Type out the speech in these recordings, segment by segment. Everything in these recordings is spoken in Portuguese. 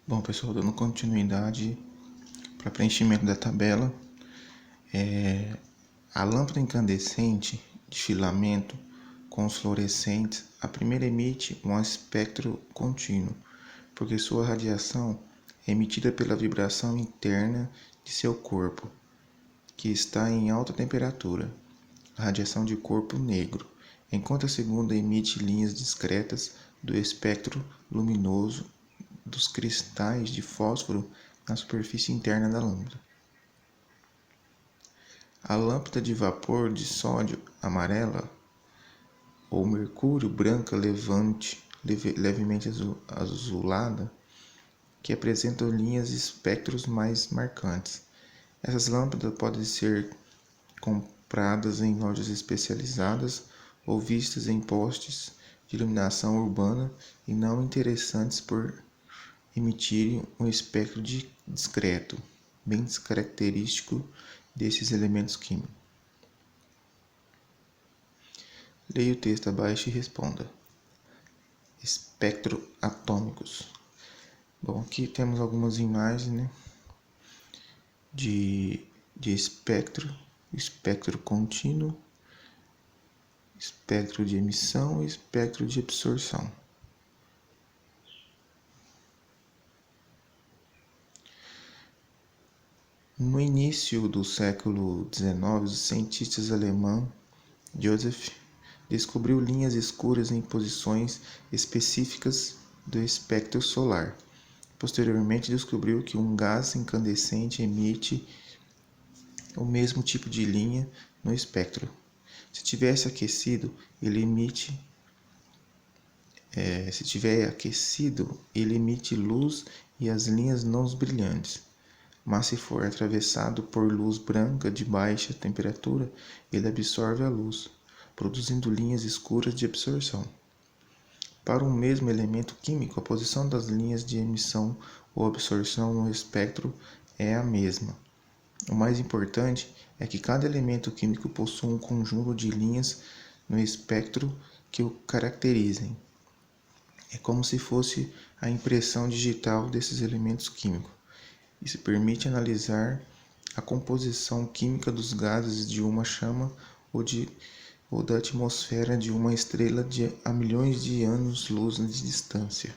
Bom, pessoal, dando continuidade para preenchimento da tabela, a lâmpada incandescente de filamento com os fluorescentes, a primeira emite um espectro contínuo, porque sua radiação é emitida pela vibração interna de seu corpo, que está em alta temperatura, a radiação de corpo negro, enquanto a segunda emite linhas discretas do espectro luminoso dos cristais de fósforo na superfície interna da lâmpada. A lâmpada de vapor de sódio amarela ou mercúrio branca levemente azulada, que apresentam linhas e espectros mais marcantes. Essas lâmpadas podem ser compradas em lojas especializadas ou vistas em postes de iluminação urbana e não interessantes por emitirem um espectro discreto, bem característico desses elementos químicos. Leia o texto abaixo e responda. Espectro atômicos. Bom, aqui temos algumas imagens, de espectro contínuo, espectro de emissão e espectro de absorção. No início do século XIX, os cientistas alemão Joseph descobriu linhas escuras em posições específicas do espectro solar. Posteriormente, descobriu que um gás incandescente emite o mesmo tipo de linha no espectro. Se tivesse aquecido, ele emite luz e as linhas não brilhantes. Mas se for atravessado por luz branca de baixa temperatura, ele absorve a luz, produzindo linhas escuras de absorção. Para um mesmo elemento químico, a posição das linhas de emissão ou absorção no espectro é a mesma. O mais importante é que cada elemento químico possui um conjunto de linhas no espectro que o caracterizem. É como se fosse a impressão digital desses elementos químicos. Isso permite analisar a composição química dos gases de uma chama ou da atmosfera de uma estrela a milhões de anos-luz de distância.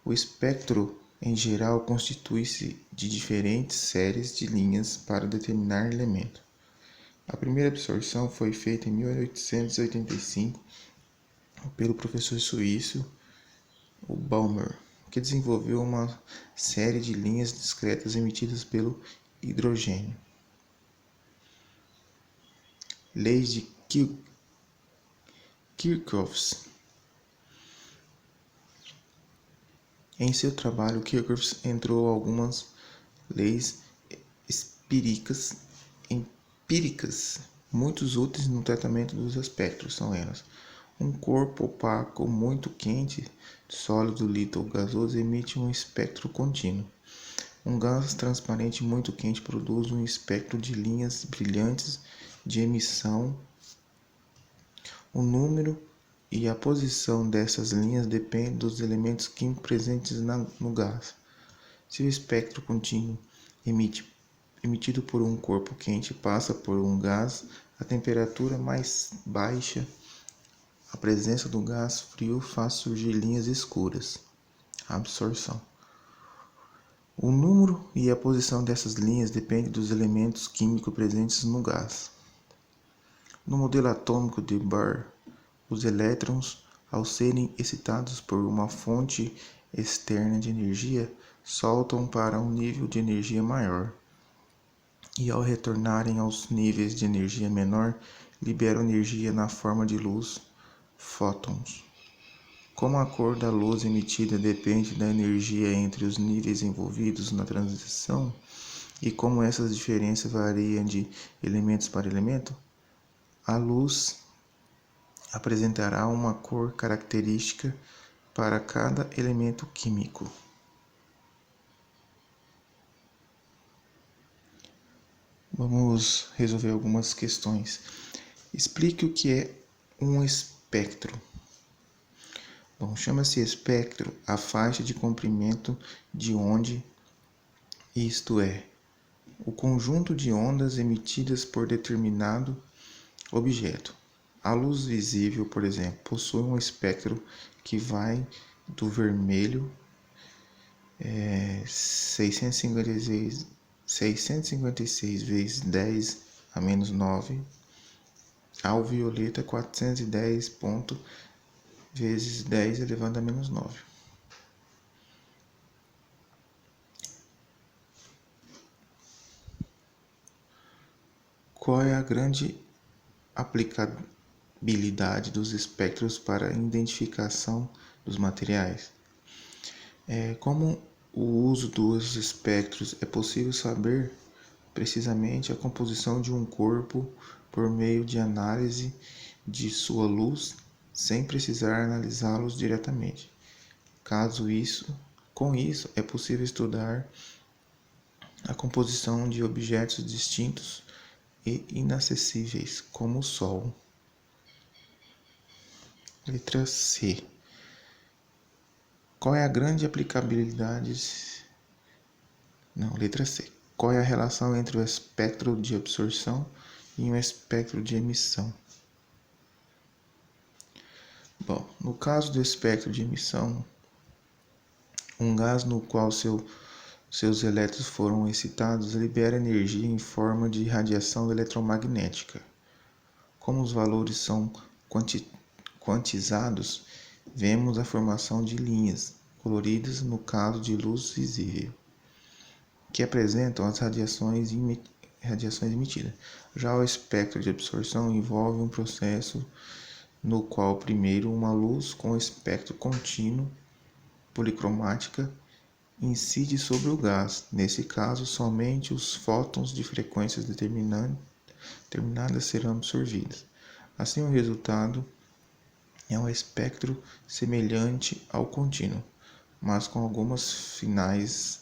O espectro, em geral, constitui-se de diferentes séries de linhas para determinar elemento. A primeira absorção foi feita em 1885 pelo professor suíço Balmer, que desenvolveu uma série de linhas discretas emitidas pelo hidrogênio. Leis de Kirchhoff. Em seu trabalho, Kirchhoff entrou algumas leis empíricas muito úteis no tratamento dos espectros. São elas: um corpo opaco muito quente, sólido, líquido ou gasoso, emite um espectro contínuo. Um gás transparente muito quente produz um espectro de linhas brilhantes de emissão. O número e a posição dessas linhas dependem dos elementos químicos presentes no gás. Se o espectro contínuo emitido por um corpo quente passa por um gás a temperatura mais baixa, a presença do gás frio faz surgir linhas escuras. Absorção. O número e a posição dessas linhas dependem dos elementos químicos presentes no gás. No modelo atômico de Bohr, os elétrons, ao serem excitados por uma fonte externa de energia, saltam para um nível de energia maior, e ao retornarem aos níveis de energia menor, liberam energia na forma de luz, fótons. Como a cor da luz emitida depende da energia entre os níveis envolvidos na transição, e como essas diferenças variam de elemento para elemento, a luz apresentará uma cor característica para cada elemento químico. Vamos resolver algumas questões. Explique o que é um espectro. Bom, chama-se espectro a faixa de comprimento de onde, isto é, o conjunto de ondas emitidas por determinado objeto. A luz visível, por exemplo, possui um espectro que vai do vermelho 656 vezes 10 a menos 9 ao violeta 410 vezes 10 elevado a menos 9. Qual é a grande aplicabilidade dos espectros para a identificação dos materiais? Como o uso dos espectros é possível saber precisamente a composição de um corpo por meio de análise de sua luz, sem precisar analisá-los diretamente. Com isso, é possível estudar a composição de objetos distintos e inacessíveis, como o Sol. Letra C. Qual é a grande aplicabilidade? Não, letra C. Qual é a relação entre o espectro de absorção e o espectro de emissão? Bom, no caso do espectro de emissão, um gás no qual seus elétrons foram excitados libera energia em forma de radiação eletromagnética. Como os valores são quantizados, vemos a formação de linhas coloridas no caso de luz visível, que apresentam as radiações emitidas. Já o espectro de absorção envolve um processo no qual primeiro uma luz com espectro contínuo policromática incide sobre o gás. Nesse caso, somente os fótons de frequências determinadas serão absorvidos. Assim, o resultado é um espectro semelhante ao contínuo, mas com algumas finas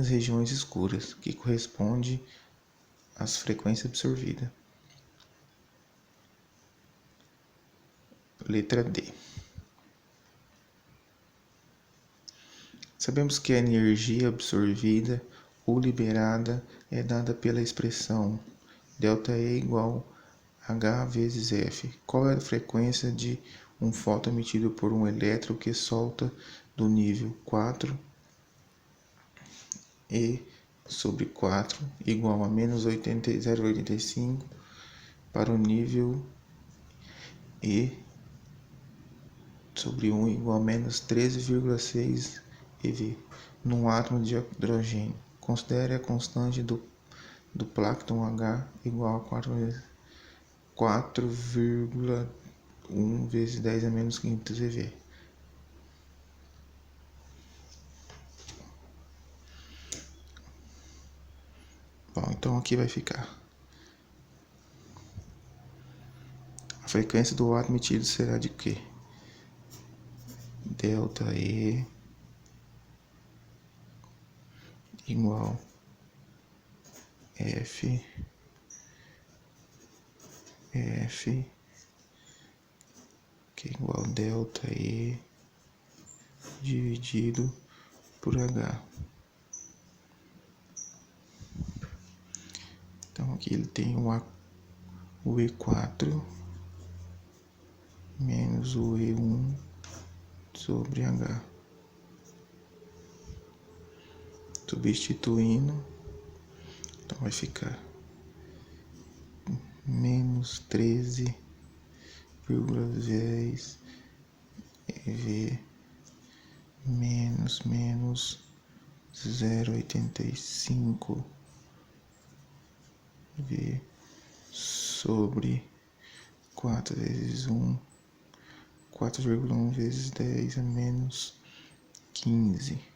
regiões escuras, que correspondem às frequências absorvidas. Letra D. Sabemos que a energia absorvida ou liberada é dada pela expressão ΔE igual H vezes F. Qual é a frequência de um fóton emitido por um elétron que solta do nível 4 E sobre 4 igual a menos 0,85 para o nível E sobre 1 igual a menos 13,6 eV num átomo de hidrogênio. Considere a constante do pláncton H igual a 4,1 vezes 10 a menos 500 eV. Bom, então aqui vai ficar. A frequência do átomo emitido será de quê? ΔE igual F que é igual a ΔE dividido por H. Então aqui ele tem o E4 menos o E1 sobre H. Substituindo, então vai ficar menos 13,10 EV menos 0,85 V sobre 4 vezes 1, 4,1 vezes 10 a menos 15.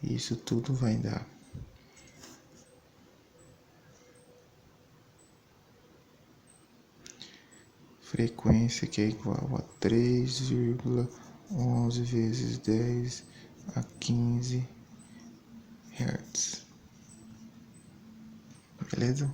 Isso tudo vai dar frequência que é igual a 3,11 vezes 10 a 15 Hz. Beleza?